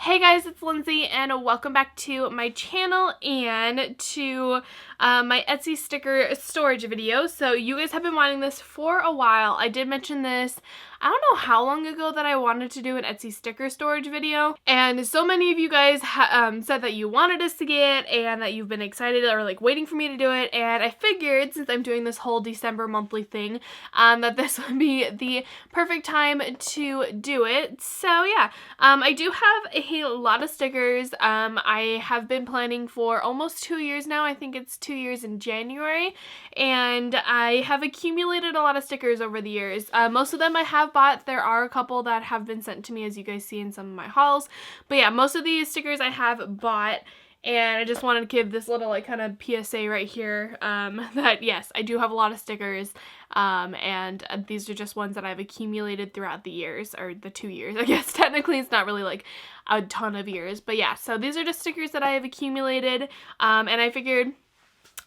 Hey guys, it's Lindsay and welcome back to my channel and to my Etsy sticker storage video. So you guys have been wanting this for a while. I did mention this, I don't know how long ago, that I wanted to do an Etsy sticker storage video, and so many of you guys said that you wanted us to get and that you've been excited or like waiting for me to do it, and I figured since I'm doing this whole December monthly thing that this would be the perfect time to do it. So yeah, I do have a lot of stickers. I have been planning for almost 2 years now. I think it's 2 years in January, and I have accumulated a lot of stickers over the years. Most of them I have bought. There are a couple that have been sent to me, as you guys see in some of my hauls, but yeah, most of these stickers I have bought. And I just wanted to give this little like kind of PSA right here that yes, I do have a lot of stickers, and these are just ones that I've accumulated throughout the years, or the 2 years, I guess. Technically it's not really like a ton of years, but yeah, so these are just stickers that I have accumulated, and I figured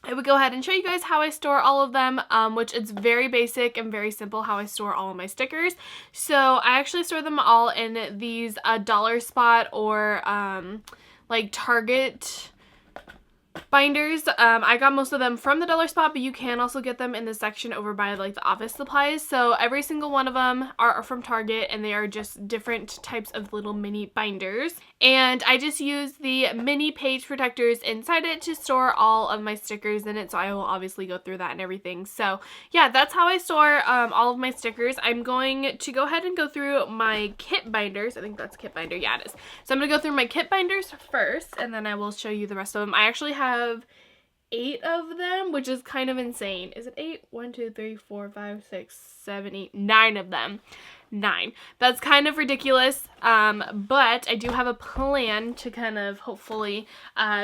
I would go ahead and show you guys how I store all of them, which is very basic and very simple how I store all of my stickers. So I actually store them all in these dollar spot or like Target binders. I got most of them from the dollar spot, but you can also get them in the section over by like the office supplies. So every single one of them are from Target, and they are just different types of little mini binders. And I just use the mini page protectors inside it to store all of my stickers in it, so I will obviously go through that and everything. So yeah, that's how I store all of my stickers. I'm going to go ahead and go through my kit binders. I think that's kit binder. Yeah, it is. So I'm going to go through my kit binders first, and then I will show you the rest of them. I actually have 8 of them, which is kind of insane. Is it 8? 1, 2, 3, 4, 5, 6, 7, 8, 9 of them. 9. That's kind of ridiculous, but I do have a plan to kind of hopefully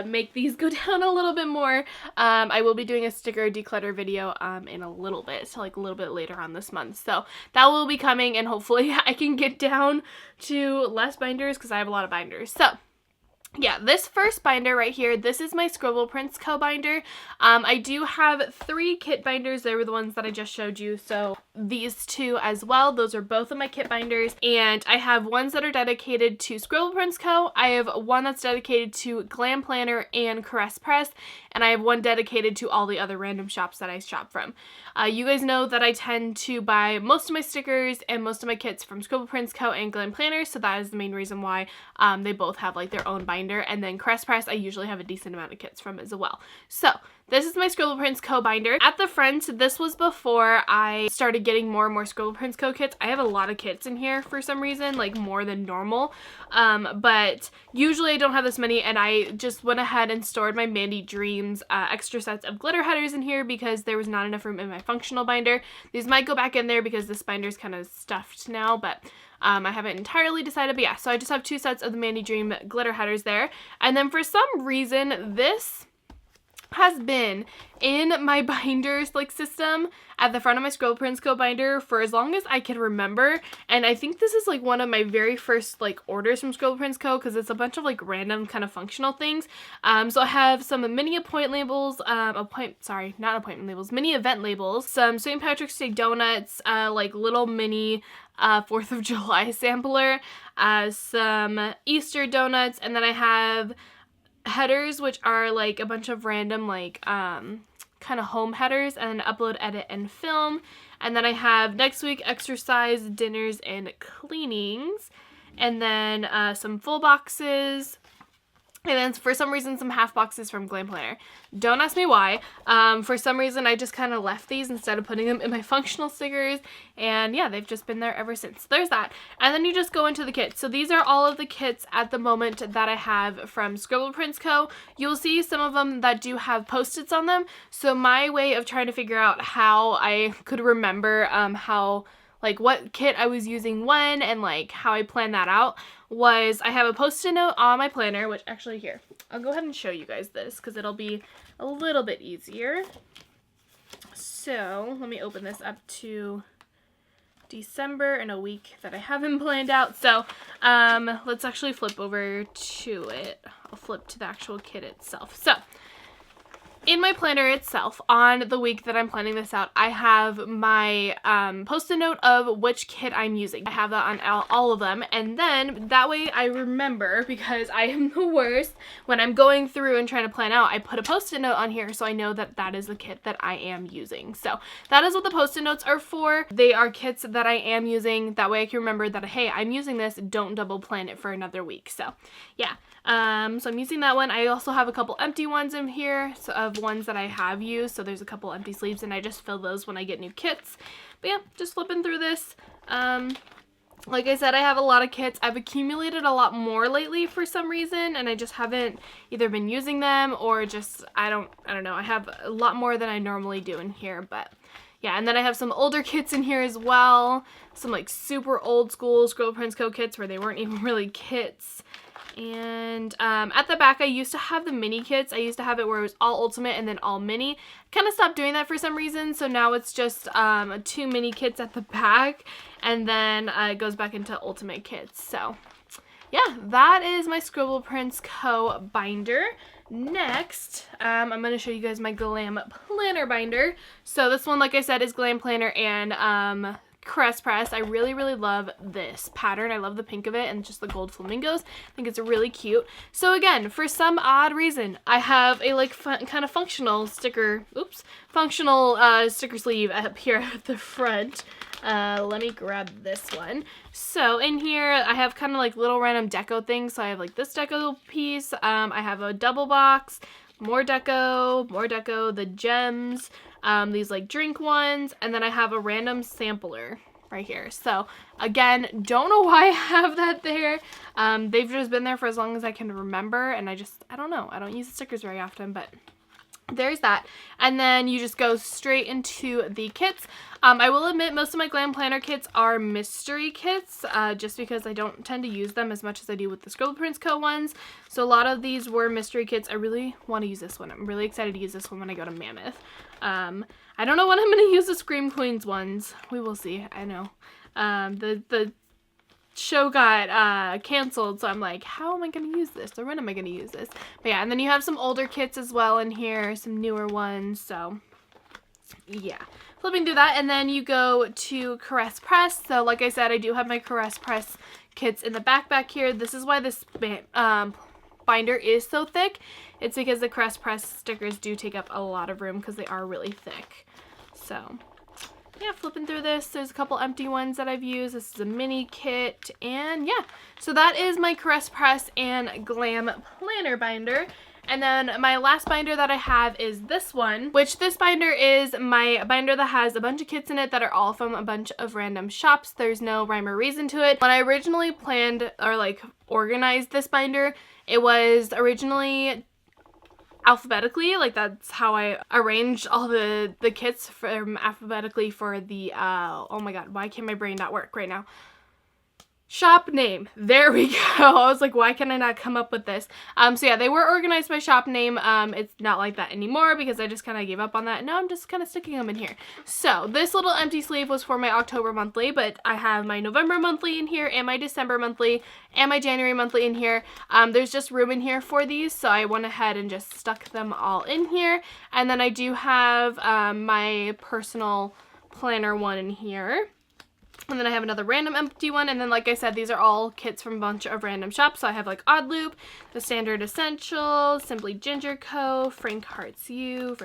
make these go down a little bit more. I will be doing a sticker declutter video in a little bit, so like a little bit later on this month. So that will be coming, and hopefully I can get down to less binders because I have a lot of binders. So yeah, this first binder right here, this is my Scribble Prints Co. binder. I do have 3 kit binders. They were the ones that I just showed you. So these 2 as well. Those are both of my kit binders. And I have ones that are dedicated to Scribble Prints Co. I have one that's dedicated to Glam Planner and Caress Press. And I have one dedicated to all the other random shops that I shop from. You guys know that I tend to buy most of my stickers and most of my kits from Scribble Prints Co. and Glam Planner. So that is the main reason why they both have like their own binder. And then Caress Press I usually have a decent amount of kits from as well. So this is my Scribble Prints Co. binder. At the front, this was before I started getting more and more Scribble Prints Co. kits. I have a lot of kits in here for some reason, like more than normal, but usually I don't have this many, and I just went ahead and stored my Mandy Dreams extra sets of glitter headers in here because there was not enough room in my functional binder. These might go back in there because this binder is kind of stuffed now, but I haven't entirely decided. But yeah, so I just have 2 sets of the Mandy Dream glitter headers there. And then for some reason, this has been in my binders like system at the front of my Scribble Prints Co. binder for as long as I can remember. And I think this is like one of my very first like orders from Scribble Prints Co. because it's a bunch of like random kind of functional things. So I have some mini appointment labels, mini event labels, some St. Patrick's Day donuts, like little mini 4th of July sampler, some Easter donuts, and then I have headers, which are like a bunch of random like kind of home headers, and upload, edit, and film. And then I have next week exercise, dinners, and cleanings, and then some full boxes, and then for some reason some half boxes from Glam Planner. Don't ask me why. For some reason I just kind of left these instead of putting them in my functional stickers, and yeah, they've just been there ever since. So there's that. And then you just go into the kits. So these are all of the kits at the moment that I have from Scribble Prints Co. You'll see some of them that do have post-its on them. So my way of trying to figure out how I could remember like what kit I was using when and like how I planned that out was I have a post-it note on my planner, which actually here, I'll go ahead and show you guys this because it'll be a little bit easier. So let me open this up to December in a week that I haven't planned out. So let's actually flip over to it. I'll flip to the actual kit itself. So in my planner itself, on the week that I'm planning this out, I have my post-it note of which kit I'm using. I have that on all of them, and then that way I remember, because I am the worst when I'm going through and trying to plan out. I put a post-it note on here so I know that that is the kit that I am using. So that is what the post-it notes are for. They are kits that I am using. That way I can remember that, hey, I'm using this, don't double plan it for another week. So yeah. So I'm using that one. I also have a couple empty ones in here of ones that I have used. So there's a couple empty sleeves, and I just fill those when I get new kits. But yeah, just flipping through this. Like I said, I have a lot of kits. I've accumulated a lot more lately for some reason, and I just haven't either been using them or just, I don't know. I have a lot more than I normally do in here, but yeah. And then I have some older kits in here as well. Some like super old school Scribble Prints Co. kits where they weren't even really kits. And at the back, I used to have the mini kits. I used to have it where it was all ultimate and then all mini. Kind of stopped doing that for some reason, so now it's just 2 mini kits at the back, and then it goes back into ultimate kits. So yeah, that is my Scribble Prints Co. binder. Next, I'm going to show you guys my Glam Planner binder. So this one, like I said, is Glam Planner and Crest Press. I really, really love this pattern. I love the pink of it and just the gold flamingos. I think it's really cute. So again, for some odd reason, I have a like kind of functional sticker, functional sticker sleeve up here at the front. Let me grab this one. So in here, I have kind of like little random deco things. So I have like this deco piece. I have a double box, more deco, the gems, these like drink ones, and then I have a random sampler right here. So again, don't know why I have that there. They've just been there for as long as I can remember, and I don't know. I don't use the stickers very often, but there's that. And then you just go straight into the kits. I will admit most of my Glam Planner kits are mystery kits, just because I don't tend to use them as much as I do with the Scribble Prints Co. ones. So a lot of these were mystery kits. I really want to use this one. I'm really excited to use this one when I go to Mammoth. I don't know when I'm going to use the Scream Queens ones. We will see. I know. The show got canceled, so I'm like, how am I going to use this, or when am I going to use this? But yeah, and then you have some older kits as well in here, some newer ones. So yeah, flipping through that, and then you go to Caress Press. So like I said, I do have my Caress Press kits in the back here. This is why this binder is so thick. It's because the Caress Press stickers do take up a lot of room because they are really thick. So yeah, flipping through this, there's a couple empty ones that I've used. This is a mini kit, and yeah, so that is my Caress Press and Glam Planner binder. And then my last binder that I have is this one, which this binder is my binder that has a bunch of kits in it that are all from a bunch of random shops. There's no rhyme or reason to it. When I originally planned or like organized this binder, it was originally alphabetically, like that's how I arranged all the kits from alphabetically for the oh my god, why can't my brain not work right now? Shop name. There we go. I was like, why can I not come up with this? So yeah, they were organized by shop name. It's not like that anymore because I just kind of gave up on that. Now I'm just kind of sticking them in here. So this little empty sleeve was for my October monthly, but I have my November monthly in here and my December monthly and my January monthly in here. There's just room in here for these, so I went ahead and just stuck them all in here. And then I do have my personal planner one in here. And then I have another random empty one, and then like I said, these are all kits from a bunch of random shops. So I have like Odd Loop, The Standard Essential, Simply Ginger Co., Frank Hearts You,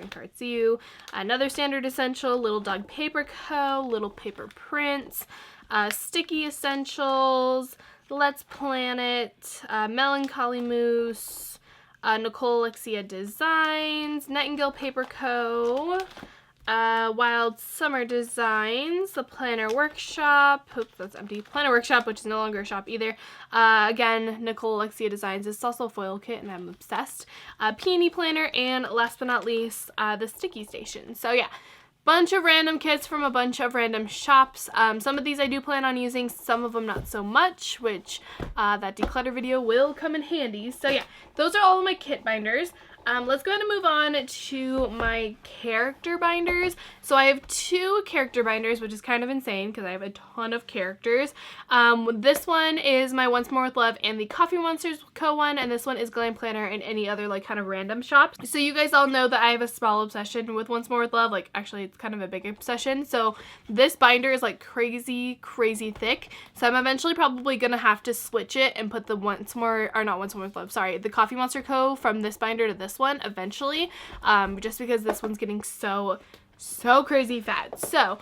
another Standard Essential, Little Dog Paper Co., Little Paper Prints, Sticky Essentials, Let's Planet, Melancholy Mousse, Nicole Alexia Designs, Nightingale Paper Co., Wild Summer Designs, The Planner Workshop, oops, that's empty, Planner Workshop, which is no longer a shop either. Again, Nicole Alexia Designs. It's also a foil kit, and I'm obsessed. Peony Planner, and last but not least, the Sticky Station. So yeah, bunch of random kits from a bunch of random shops. Some of these I do plan on using, some of them not so much, which that declutter video will come in handy. So yeah, those are all of my kit binders. Let's go ahead and move on to my character binders. So I have 2 character binders, which is kind of insane because I have a ton of characters. This one is my Once More With Love and the Coffee Monsters Co. one, and this one is Glam Planner and any other like kind of random shop. So you guys all know that I have a small obsession with Once More With Love. Like actually it's kind of a big obsession. So this binder is like crazy thick. So I'm eventually probably gonna have to switch it and put the the Coffee Monster Co. from this binder to this one eventually, just because this one's getting so crazy fat. So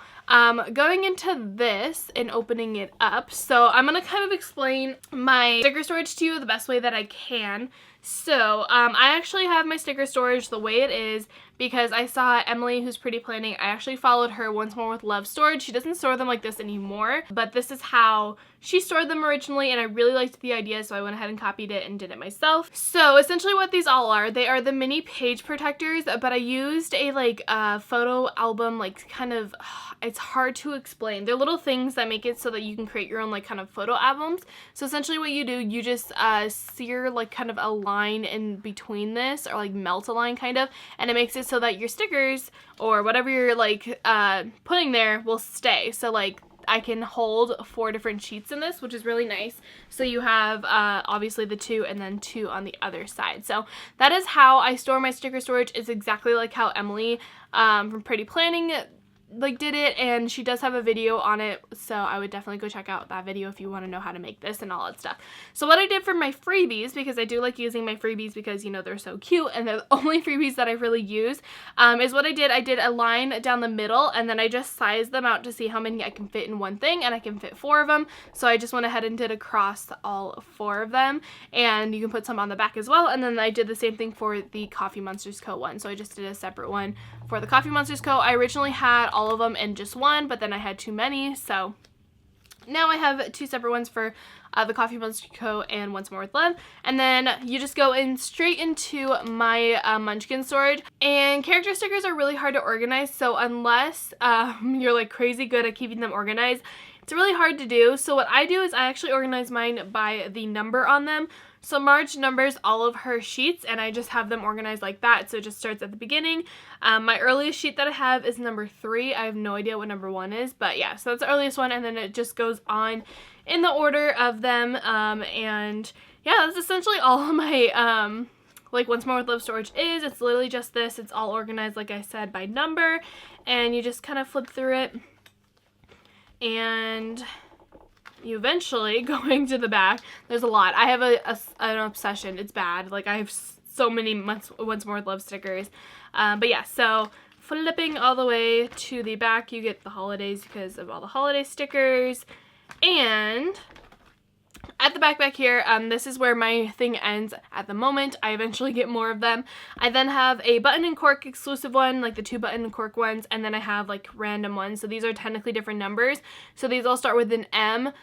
going into this and opening it up, so I'm gonna kind of explain my sticker storage to you the best way that I can. So I actually have my sticker storage the way it is because I saw Emily, who's Pretty Planning. I actually followed her Once More With Love storage. She doesn't store them like this anymore, but this is how she stored them originally, and I really liked the idea, so I went ahead and copied it and did it myself. So essentially what these all are, they are the mini page protectors, but I used a like photo album, like kind of, it's hard to explain. They're little things that make it so that you can create your own like kind of photo albums. So essentially what you do, you just sear like kind of a line in between this, or like melt a line kind of, and it makes it so that your stickers or whatever you're like putting there will stay. So like I can hold 4 different sheets in this, which is really nice. So you have obviously the 2 and then 2 on the other side. So that is how I store my sticker storage. It's exactly like how Emily from Pretty Planning like did it, and she does have a video on it, so I would definitely go check out that video if you want to know how to make this and all that stuff. So what I did for my freebies, because I do like using my freebies because, you know, they're so cute and they're the only freebies that I really use, is what I did a line down the middle, and then I just sized them out to see how many I can fit in one thing, and I can fit 4 of them. So I just went ahead and did across all 4 of them, and you can put some on the back as well. And then I did the same thing for the Coffee Monsters Co. one, so I just did a separate one for the Coffee Monsters Co. I originally had all of them in just one, but then I had too many, so now I have 2 separate ones for the Coffee Monster Co. and Once More With Love. And then you just go in straight into my Munchkin storage. And character stickers are really hard to organize, so unless you're like crazy good at keeping them organized, it's really hard to do. So what I do is I actually organize mine by the number on them. So Marge numbers all of her sheets, and I just have them organized like that, so it just starts at the beginning. My earliest sheet that I have is number 3. I have no idea what number 1 is, but yeah, so that's the earliest one, and then it just goes on in the order of them, and yeah, that's essentially all of my like Once More With Love storage is. It's literally just this. It's all organized, like I said, by number, and you just kind of flip through it, and you eventually, going to the back, there's a lot. I have an obsession. It's bad. Like, I have so many Once More With Love stickers. But yeah, so flipping all the way to the back, you get the holidays because of all the holiday stickers. And at the back here, this is where my thing ends at the moment. I eventually get more of them. I then have a button and cork exclusive one, like the 2 button and cork ones, and then I have like random ones. So these are technically different numbers. So these all start with an M.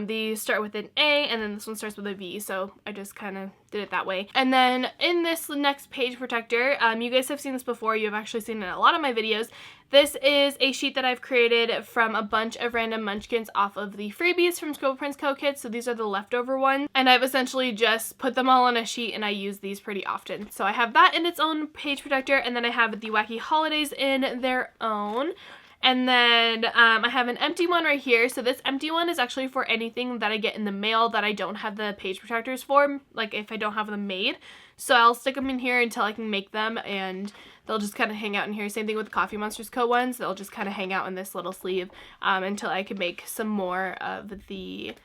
These start with an A, and then this one starts with a V, so I just kind of did it that way. And then in this next page protector, you guys have seen this before. You've actually seen it in a lot of my videos. This is a sheet that I've created from a bunch of random munchkins off of the freebies from Scribble Prints Co. kits, so these are the leftover ones, and I've essentially just put them all on a sheet, and I use these pretty often. So I have that in its own page protector, and then I have the Wacky Holidays in their own. And then I have an empty one right here. So this empty one is actually for anything that I get in the mail that I don't have the page protectors for, like if I don't have them made. So I'll stick them in here until I can make them, and they'll just kind of hang out in here. Same thing with the Coffee Monsters Co. ones. They'll just kind of hang out in this little sleeve until I can make some more of the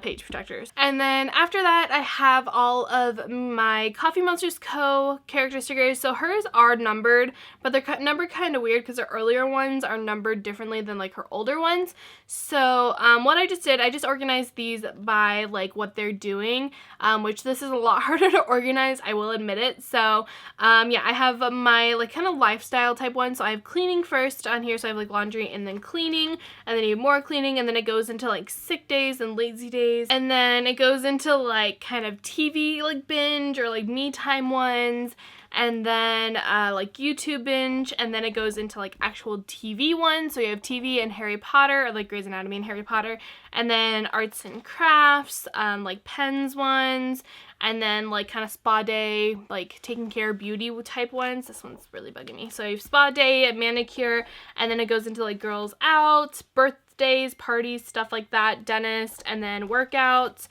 page protectors. And then after that, I have all of my Coffee Monsters Co. character stickers. So hers are numbered, but they're numbered kind of weird because her earlier ones are numbered differently than like her older ones. So what I just did, I just organized these by like what they're doing, which this is a lot harder to organize, I will admit it. So yeah, I have my like kind of lifestyle type one. So I have cleaning first on here. So I have like laundry and then cleaning, and then you have more cleaning, and then it goes into like sick days and lazy crazy days. And then it goes into like kind of TV like binge or like me time ones, and then like YouTube binge, and then it goes into like actual TV ones. So you have TV and Harry Potter, or like Grey's Anatomy and Harry Potter, and then arts and crafts, like pens ones, and then like kind of spa day, like taking care of beauty type ones. This one's really bugging me. So you have spa day, manicure, and then it goes into like girls out, birthdays, parties, stuff like that, dentist, and then workouts,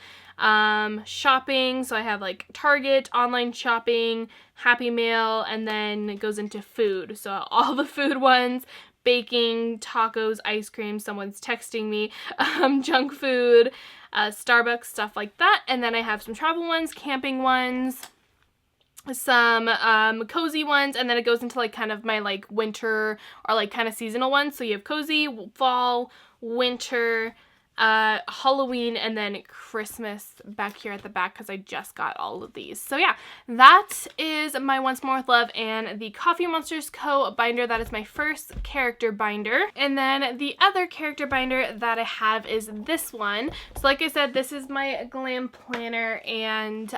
shopping. So I have like Target, online shopping, Happy Meal, and then it goes into food. So all the food ones, baking, tacos, ice cream, someone's texting me, junk food, Starbucks, stuff like that. And then I have some travel ones, camping ones, some cozy ones, and then it goes into like kind of my like winter or like kind of seasonal ones. So you have cozy, fall, winter, Halloween, and then Christmas back here at the back because I just got all of these. So yeah, that is my Once More with Love and the Coffee Monsters Co. binder. That is my first character binder. And then the other character binder that I have is this one. So like I said, this is my Glam Planner and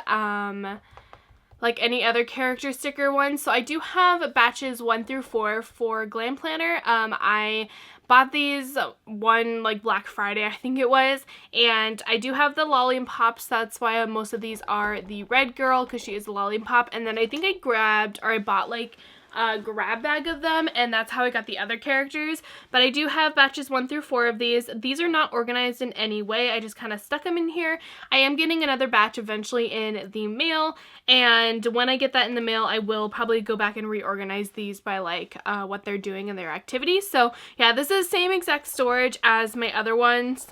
like any other character sticker one. So I do have batches 1 through 4 for Glam Planner. I bought these one like Black Friday, I think it was, and I do have the lollipops. That's why most of these are the red girl, because she is a lollipop. And then I think I bought like a grab bag of them, and that's how I got the other characters. But I do have batches 1 through 4 of these. These are not organized in any way. I just kind of stuck them in here. I am getting another batch eventually in the mail, and when I get that in the mail, I will probably go back and reorganize these by like what they're doing in their activities. So yeah, this is the same exact storage as my other ones,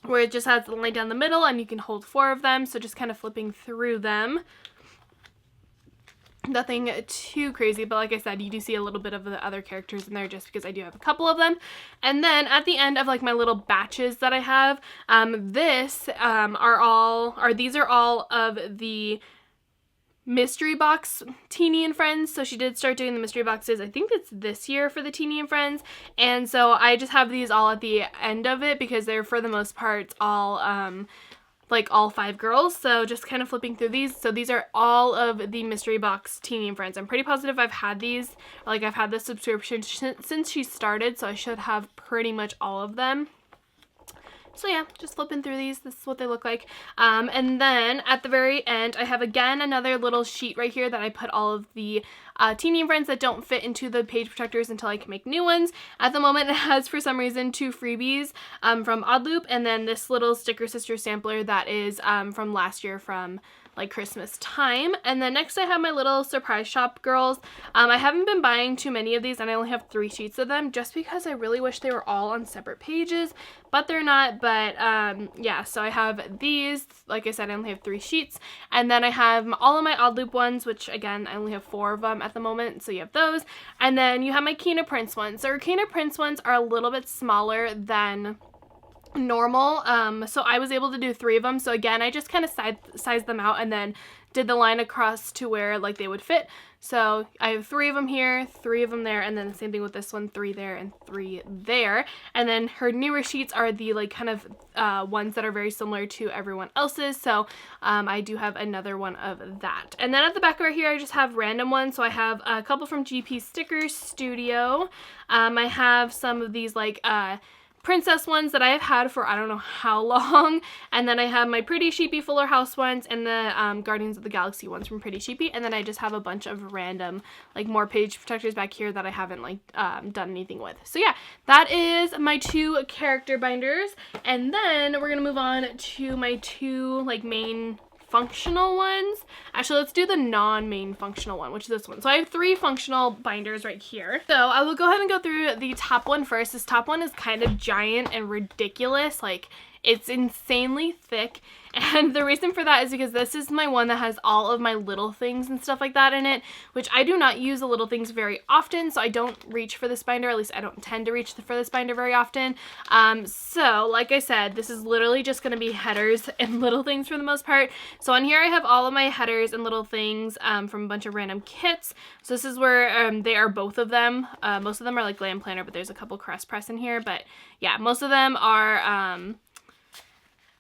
where it just has the line down the middle and you can hold 4 of them. So just kind of flipping through them. Nothing too crazy, but like I said, you do see a little bit of the other characters in there just because I do have a couple of them. And then at the end of like my little batches that I have, these are all of the mystery box Teenie and Friends. So she did start doing the mystery boxes, I think it's this year for the Teenie and Friends, and so I just have these all at the end of it because they're for the most part all like all 5 girls. So just kind of flipping through these. So these are all of the mystery box Teenie and Friends. I'm pretty positive I've had these, like I've had this subscription since she started, so I should have pretty much all of them. So yeah, just flipping through these. This is what they look like. And then at the very end, I have again another little sheet right here that I put all of the Teenie and Friends that don't fit into the page protectors until I can make new ones. At the moment, it has, for some reason, 2 freebies from Oddloop, and then this little Sticker Sister sampler that is from last year from like Christmas time. And then next I have my little surprise shop girls. I haven't been buying too many of these, and I only have 3 sheets of them just because I really wish they were all on separate pages, but they're not. But yeah, so I have these. Like I said, I only have 3 sheets. And then I have all of my Oddloop ones, which again, I only have 4 of them at the moment, so you have those. And then you have my Kina Prince ones. So our Kina Prince ones are a little bit smaller than normal, so I was able to do 3 of them. So again, I just kind of sized them out and then did the line across to where like they would fit. So I have 3 of them here, 3 of them there, and then the same thing with this one, 3 there and 3 there. And then her newer sheets are the like kind of ones that are very similar to everyone else's. So I do have another one of that. And then at the back right here, I just have random ones. So I have a couple from GP Sticker Studio. I have some of these like princess ones that I have had for I don't know how long, and then I have my Pretty Sheepy Fuller House ones and the Guardians of the Galaxy ones from Pretty Sheepy, and then I just have a bunch of random like more page protectors back here that I haven't like done anything with. So yeah, that is my 2 character binders, and then we're gonna move on to my 2 like main functional ones. Actually, let's do the non-main functional one, which is this one. So I have 3 functional binders right here. So I will go ahead and go through the top one first. This top one is kind of giant and ridiculous. Like, it's insanely thick, and the reason for that is because this is my one that has all of my little things and stuff like that in it, which I do not use the little things very often, so I don't reach for this binder. At least I don't tend to reach for this binder very often. So like I said, this is literally just going to be headers and little things for the most part. So on here I have all of my headers and little things from a bunch of random kits. So this is where they are, both of them. Most of them are like Glam Planner, but there's a couple Crest Press in here. But yeah, most of them are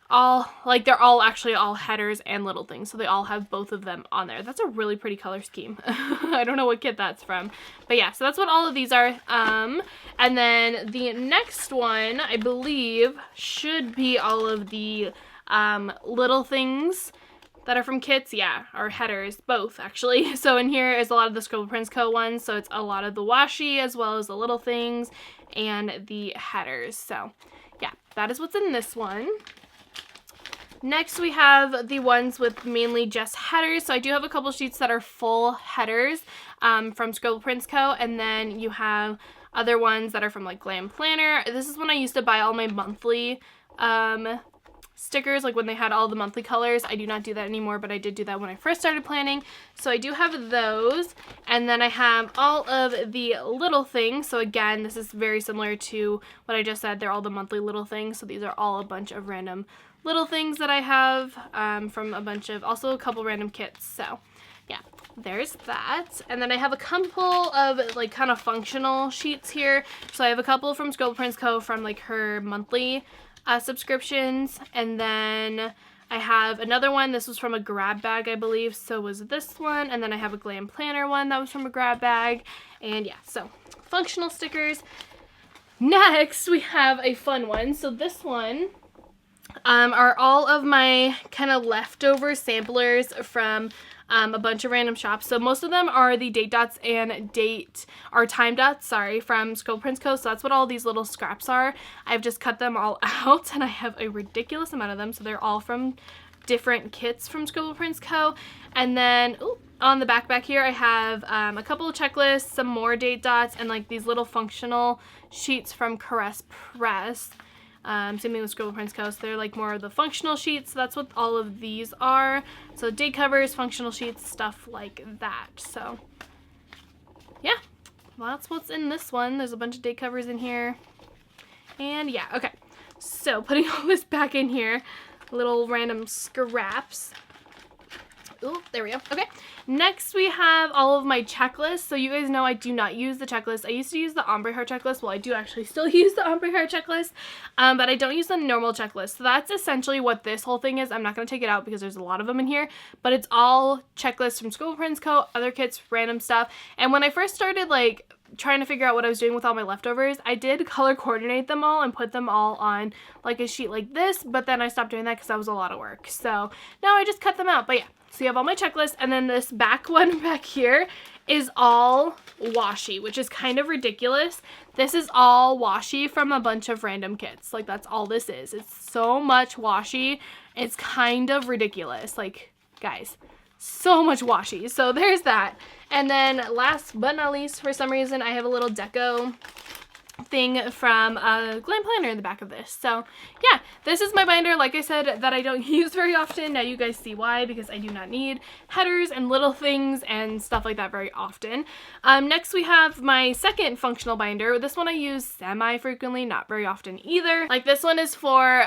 all, like, they're all actually all headers and little things, so they all have both of them on there. That's a really pretty color scheme. I don't know what kit that's from, but yeah, so that's what all of these are. And then the next one, I believe, should be all of the little things that are from kits, yeah, or headers, both actually. So in here is a lot of the Scribble Prints Co. ones, so it's a lot of the washi as well as the little things and the headers. So yeah, that is what's in this one. Next we have the ones with mainly just headers. So I do have a couple sheets that are full headers from Scribble Prints Co. And then you have other ones that are from like Glam Planner. This is when I used to buy all my monthly stickers, like when they had all the monthly colors. I do not do that anymore, but I did do that when I first started planning. So I do have those. And then I have all of the little things. So again, this is very similar to what I just said. They're all the monthly little things. So these are all a bunch of random little things that I have from a bunch of, also a couple random kits. So yeah, there's that. And then I have a couple of like kind of functional sheets here. So I have a couple from Scribble Prints Co. from like her monthly subscriptions, and then I have another one. This was from a grab bag, I believe. So was this one, and then I have a Glam Planner one that was from a grab bag, and yeah, so functional stickers. Next, we have a fun one. So this one are all of my kind of leftover samplers from a bunch of random shops. So most of them are the date dots and time dots, sorry, from Scribble Prints Co. So that's what all these little scraps are. I've just cut them all out, and I have a ridiculous amount of them. So they're all from different kits from Scribble Prints Co. And then on the back here, I have a couple of checklists, some more date dots, and like these little functional sheets from Caress Press. Same thing with Scribble Prints Co. So they're like more of the functional sheets. So that's what all of these are. So date covers, functional sheets, stuff like that. So yeah, well, that's what's in this one. There's a bunch of date covers in here. And yeah, okay. So putting all this back in here, little random scraps. Ooh, there we go. Okay. Next, we have all of my checklists. So you guys know I do not use the checklist. I used to use the ombre heart checklist. Well, I do actually still use the ombre heart checklist, but I don't use the normal checklist. So that's essentially what this whole thing is. I'm not going to take it out because there's a lot of them in here, but it's all checklists from Scribble Prints Co., other kits, random stuff. And when I first started like trying to figure out what I was doing with all my leftovers, I did color coordinate them all and put them all on like a sheet like this, but then I stopped doing that because that was a lot of work. So now I just cut them out. But yeah, so you have all my checklists, and then this back one back here is all washi, which is kind of ridiculous. This is all washi from a bunch of random kits. Like, that's all this is. It's so much washi. It's kind of ridiculous. Like, guys, so much washi. So there's that. And then last but not least, for some reason, I have a little deco thing from Glam Planner in the back of this. So yeah, this is my binder, like I said, that I don't use very often. Now you guys see why, because I do not need headers and little things and stuff like that very often. Next we have my second functional binder. This one I use semi-frequently, not very often either. Like, this one is for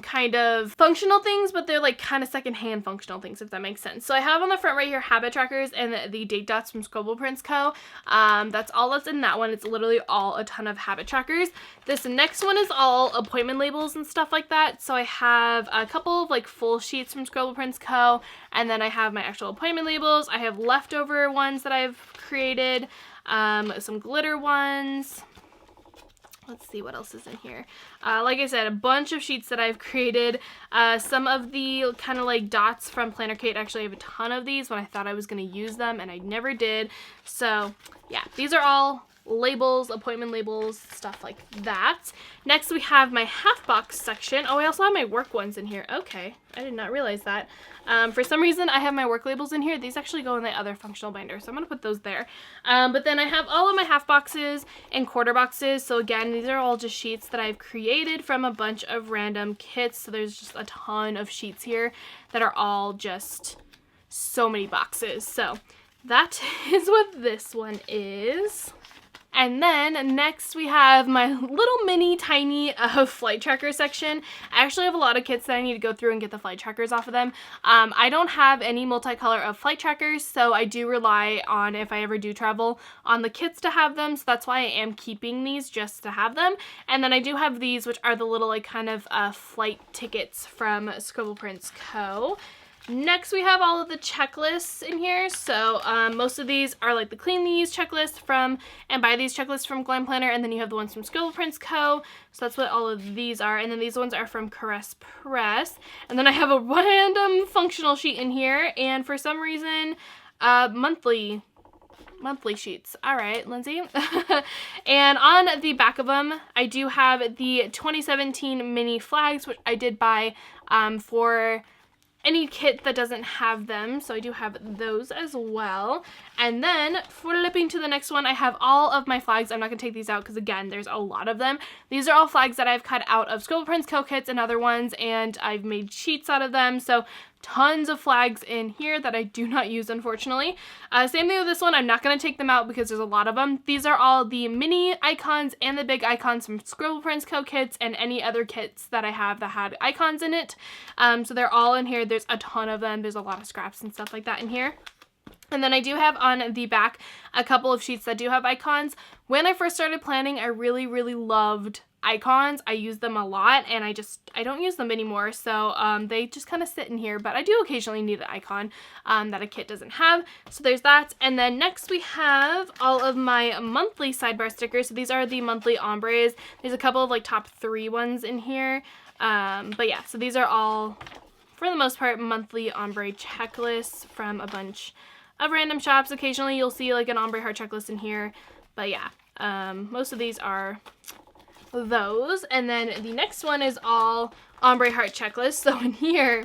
kind of functional things, but they're like kind of secondhand functional things, if that makes sense. So I have on the front right here habit trackers and the date dots from Scribble Prints Co. That's all that's in that one. It's literally all a ton of habit trackers. This next one is all appointment labels and stuff like that. So I have a couple of like full sheets from Scribble Prints Co. And then I have my actual appointment labels. I have leftover ones that I've created, some glitter ones. Let's see what else is in here. Like I said, a bunch of sheets that I've created. Some of the kind of like dots from Planner Kate. Actually, I have a ton of these when I thought I was going to use them, and I never did. So yeah, these are all labels, appointment labels, stuff like that. Next we have my half box section. Oh, I also have my work ones in here. Okay, I did not realize that. For some reason I have my work labels in here. These actually go in the other functional binder, so I'm gonna put those there. But then I have all of my half boxes and quarter boxes. So again, these are all just sheets that I've created from a bunch of random kits. So there's just a ton of sheets here that are all just so many boxes. So that is what this one is. And then next we have my little mini tiny flight tracker section. I actually have a lot of kits that I need to go through and get the flight trackers off of them. I don't have any multicolor of flight trackers, so I do rely on, if I ever do travel, on the kits to have them. So that's why I am keeping these, just to have them. And then I do have these, which are the little like kind of flight tickets from Scribble Prints Co. Next, we have all of the checklists in here. So most of these are like the clean these checklists from and buy these checklists from Glam Planner, and then you have the ones from Scribble Prints Co. So that's what all of these are. And then these ones are from Caress Press. And then I have a random functional sheet in here, and for some reason, monthly sheets. All right, Lindsay. And on the back of them, I do have the 2017 mini flags, which I did buy for any kit that doesn't have them, so I do have those as well. And then flipping to the next one, I have all of my flags. I'm not gonna take these out because again, there's a lot of them. These are all flags that I've cut out of Scribble Prints Co kits and other ones, and I've made sheets out of them. So tons of flags in here that I do not use, unfortunately. Same thing with this one. I'm not going to take them out because there's a lot of them. These are all the mini icons and the big icons from Scribble Prints Co kits and any other kits that I have that had icons in it. So they're all in here. There's a ton of them. There's a lot of scraps and stuff like that in here. And then I do have on the back a couple of sheets that do have icons. When I first started planning, I really, really loved icons. I use them a lot, and I don't use them anymore, so they just kind of sit in here, but I do occasionally need an icon that a kit doesn't have. So there's that. And then next we have all of my monthly sidebar stickers. So these are the monthly ombres. There's a couple of like top 3 ones in here, but yeah, so these are all, for the most part, monthly ombre checklists from a bunch of random shops. Occasionally you'll see like an ombre heart checklist in here, but yeah, most of these are those. And then the next one is all ombre heart checklists. So in here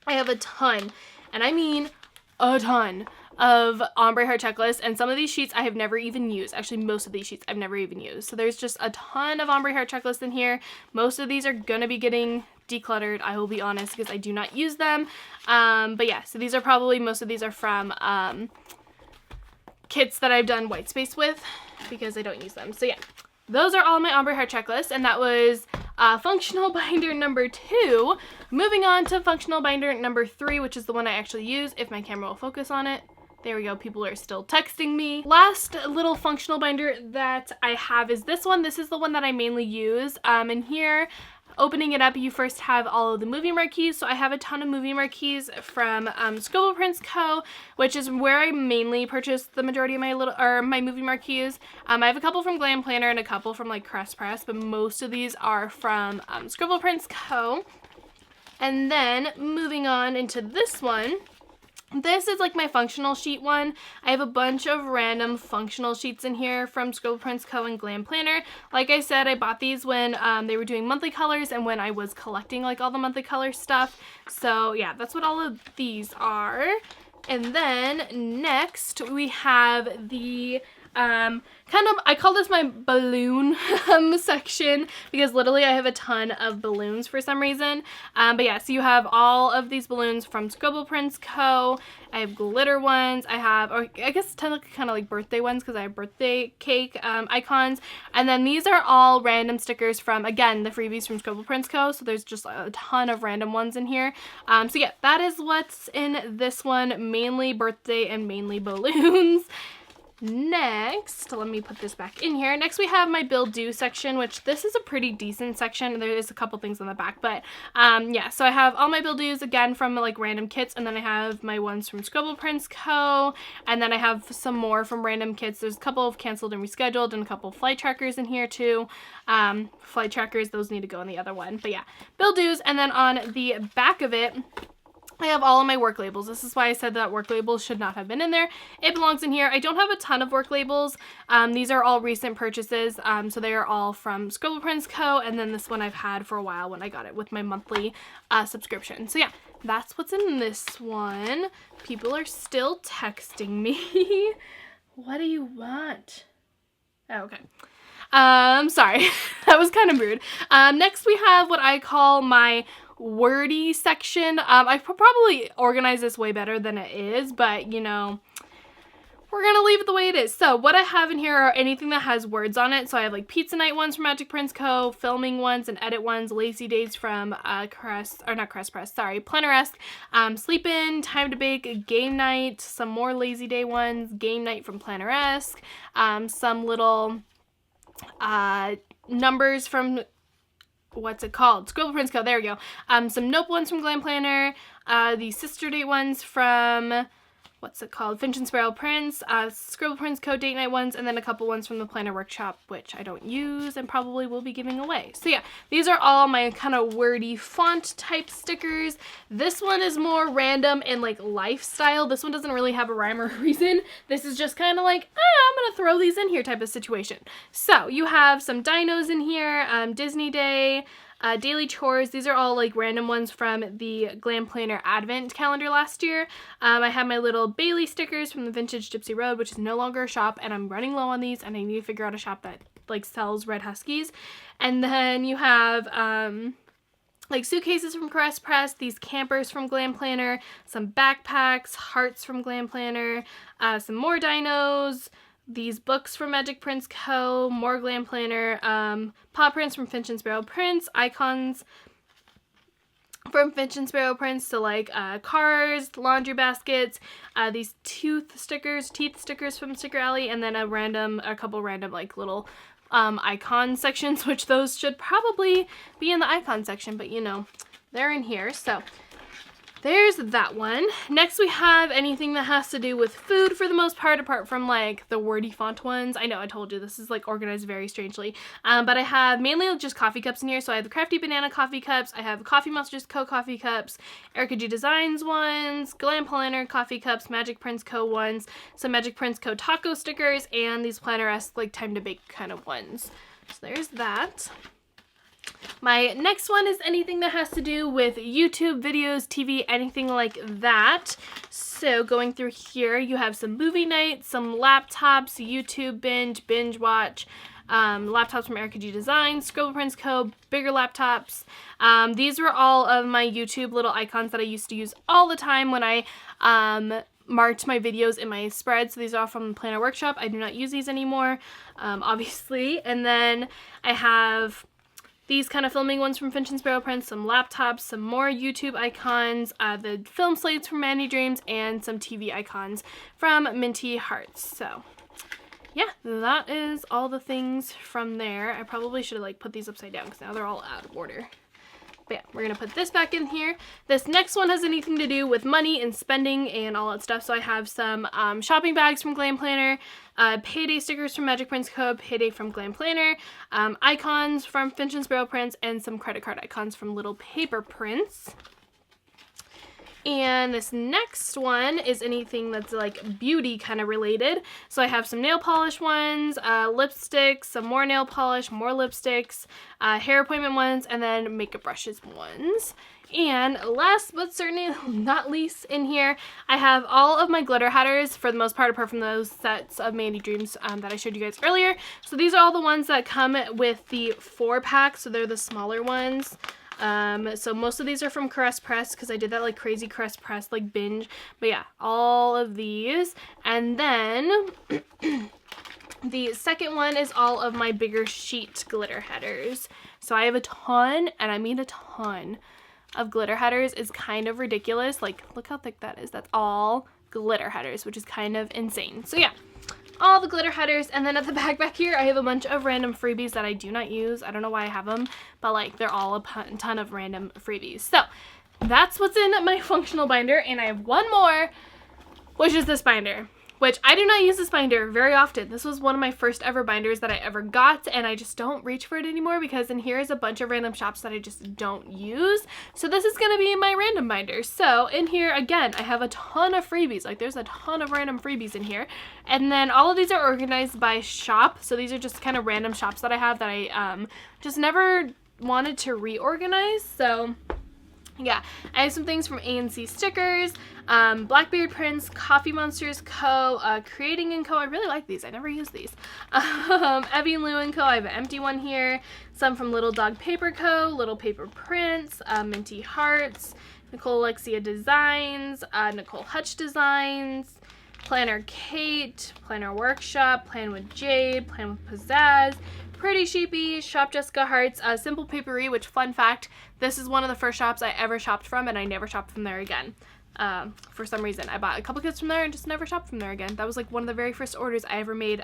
I have a ton, and I mean a ton, of ombre heart checklists, and some of these sheets I have never even used. Actually, most of these sheets I've never even used. So there's just a ton of ombre heart checklists in here. Most of these are gonna be getting decluttered, I will be honest, because I do not use them. But yeah, so these are probably, most of these are from kits that I've done white space with because I don't use them. So yeah, those are all my ombre heart checklists, and that was functional binder number 2. Moving on to functional binder number 3, which is the one I actually use, if my camera will focus on it. There we go, people are still texting me. Last little functional binder that I have is this one. This is the one that I mainly use. In here, opening it up, you first have all of the movie marquees. So I have a ton of movie marquees from Scribble Prints Co., which is where I mainly purchase the majority of my movie marquees. I have a couple from Glam Planner and a couple from like Caress Press, but most of these are from Scribble Prints Co. And then moving on into this one. This is like my functional sheet one. I have a bunch of random functional sheets in here from Scribble Prints Co. and Glam Planner. Like I said, I bought these when they were doing monthly colors and when I was collecting like all the monthly color stuff. So yeah, that's what all of these are. And then next we have the I call this my balloon section because literally I have a ton of balloons for some reason. But yeah, so you have all of these balloons from Scribble Prints Co. I have glitter ones. I have, or I guess technically kind of like birthday ones because I have birthday cake icons. And then these are all random stickers from, again, the freebies from Scribble Prints Co. So there's just a ton of random ones in here. So yeah, that is what's in this one, mainly birthday and mainly balloons. Next, let me put this back in here. Next we have my Bill Do section, which this is a pretty decent section. There is a couple things on the back, but yeah, so I have all my Bill Do's again from like random kits, and then I have my ones from Scribble Prints Co. And then I have some more from random kits. There's a couple of canceled and rescheduled and a couple of flight trackers in here too. Flight trackers, those need to go in the other one, but yeah, Bill Do's. And then on the back of it, I have all of my work labels. This is why I said that work labels should not have been in there. It belongs in here. I don't have a ton of work labels. These are all recent purchases. So they are all from Scribble Prints Co. And then this one I've had for a while when I got it with my monthly subscription. So yeah, that's what's in this one. People are still texting me. What do you want? Oh, okay. Sorry, that was kind of rude. Next we have what I call my wordy section. I probably organize this way better than it is, but you know, we're gonna leave it the way it is. So what I have in here are anything that has words on it. So I have like pizza night ones from Magic Prince Co., filming ones and edit ones, lazy days from Planner-esque, sleep in, time to bake, game night, some more lazy day ones, game night from Planner-esque, some little numbers from, what's it called? Scribble Prince Co. There we go. Some nope ones from Glam Planner, the sister date ones from, what's it called? Finch and Sparrow Prince, Scribble Prince Co. date night ones, and then a couple ones from the Planner Workshop, which I don't use and probably will be giving away. So yeah, these are all my kind of wordy font type stickers. This one is more random and like lifestyle. This one doesn't really have a rhyme or reason. This is just kind of like, I'm gonna throw these in here type of situation. So you have some dinos in here, Disney Day, daily chores. These are all like random ones from the Glam Planner Advent calendar last year. I have my little Bailey stickers from the Vintage Gypsy Road, which is no longer a shop, and I'm running low on these, and I need to figure out a shop that like sells red huskies. And then you have like suitcases from Caress Press, these campers from Glam Planner, some backpacks, hearts from Glam Planner, some more dinos, these books from Magic Prince Co., more Glam Planner, paw prints from Finch and Sparrow Prince, icons from Finch and Sparrow Prince, so like cars, laundry baskets, these teeth stickers from Sticker Alley, and then a couple random like little icon sections, which those should probably be in the icon section, but you know, they're in here. So there's that one. Next we have anything that has to do with food for the most part, apart from like the wordy font ones. I know I told you this is like organized very strangely, but I have mainly just coffee cups in here. So I have the Crafty Banana coffee cups, I have Coffee Monsters Co. coffee cups, Erica G Designs ones, Glam Planner coffee cups, Magic Prince Co. ones, some Magic Prince Co. taco stickers, and these Planner-esque like time to bake kind of ones. So there's that. My next one is anything that has to do with YouTube, videos, TV, anything like that. So going through here, you have some movie nights, some laptops, YouTube binge watch, laptops from Erica G Designs, Scribble Prince Co., bigger laptops. These were all of my YouTube little icons that I used to use all the time when I marked my videos in my spread. So these are all from the Planner Workshop. I do not use these anymore, obviously. And then I have these kind of filming ones from Finch and Sparrow Prince, some laptops, some more YouTube icons, the film slates from Mandy Dreams, and some TV icons from Minty Hearts. So yeah, that is all the things from there. I probably should have like put these upside down because now they're all out of order. But yeah, we're gonna put this back in here. This next one has anything to do with money and spending and all that stuff. So I have some shopping bags from Glam Planner, payday stickers from Magic Prince Co., payday from Glam Planner, icons from Finch and Sparrow Prince, and some credit card icons from Little Paper Prince. And this next one is anything that's like beauty kind of related. So I have some nail polish ones, lipsticks, some more nail polish, more lipsticks, hair appointment ones, and then makeup brushes ones. And last but certainly not least in here, I have all of my glitter headers for the most part, apart from those sets of Mandy Dreams that I showed you guys earlier. So these are all the ones that come with the 4-pack, so they're the smaller ones. So most of these are from Caress Press because I did that like crazy Caress Press like binge. But yeah, all of these. And then the second one is all of my bigger sheet glitter headers. So I have a ton, and I mean a ton, of glitter headers. It's kind of ridiculous. Like, look how thick that is. That's all glitter headers, which is kind of insane. So yeah, all the glitter headers. And then at the back here, I have a bunch of random freebies that I do not use. I don't know why I have them, but like they're all a ton of random freebies. So that's what's in my functional binder. And I have one more, which is this binder, which I do not use this binder very often. This was one of my first ever binders that I ever got, and I just don't reach for it anymore because in here is a bunch of random shops that I just don't use. So this is gonna be my random binder. So in here, again, I have a ton of freebies. Like there's a ton of random freebies in here. And then all of these are organized by shop. So these are just kind of random shops that I have that I just never wanted to reorganize. So yeah, I have some things from A&C Stickers, Blackbeard Prince, Coffee Monsters Co., Creating & Co. I really like these. I never use these. Evie and Lou & Co. I have an empty one here. Some from Little Dog Paper Co., Little Paper Prince, Minty Hearts, Nicole Alexia Designs, Nicole Hutch Designs, Planner Kate, Planner Workshop, Plan with Jade, Plan with Pizzazz, Pretty Sheepy, Shop Jessica Hearts, Simple Papery, which, fun fact, this is one of the first shops I ever shopped from, and I never shopped from there again. For some reason. I bought a couple kits from there and just never shopped from there again. That was like one of the very first orders I ever made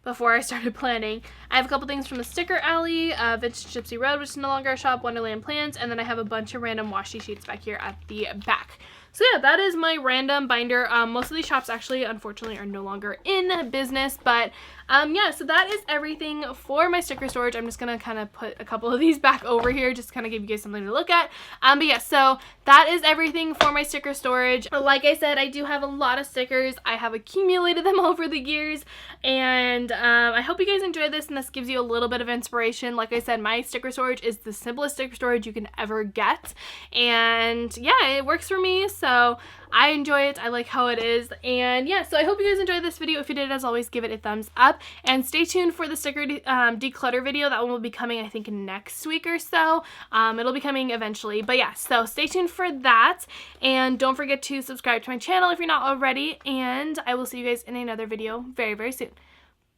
before I started planning. I have a couple things from the Sticker Alley, Vintage Gypsy Road, which is no longer a shop, Wonderland Plans, and then I have a bunch of random washi sheets back here at the back. So yeah, that is my random binder. Most of these shops actually, unfortunately, are no longer in business, but yeah, so that is everything for my sticker storage. I'm just gonna kind of put a couple of these back over here, just kind of give you guys something to look at. But yeah, so that is everything for my sticker storage. Like I said, I do have a lot of stickers. I have accumulated them over the years, and I hope you guys enjoy this, and this gives you a little bit of inspiration. Like I said, my sticker storage is the simplest sticker storage you can ever get, and yeah, it works for me, so I enjoy it. I like how it is. And yeah, so I hope you guys enjoyed this video. If you did, as always, give it a thumbs up. And stay tuned for the sticker declutter video. That one will be coming, I think, next week or so. It'll be coming eventually. But yeah, so stay tuned for that. And don't forget to subscribe to my channel if you're not already. And I will see you guys in another video very, very soon.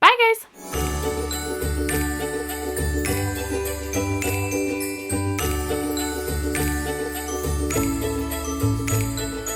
Bye, guys!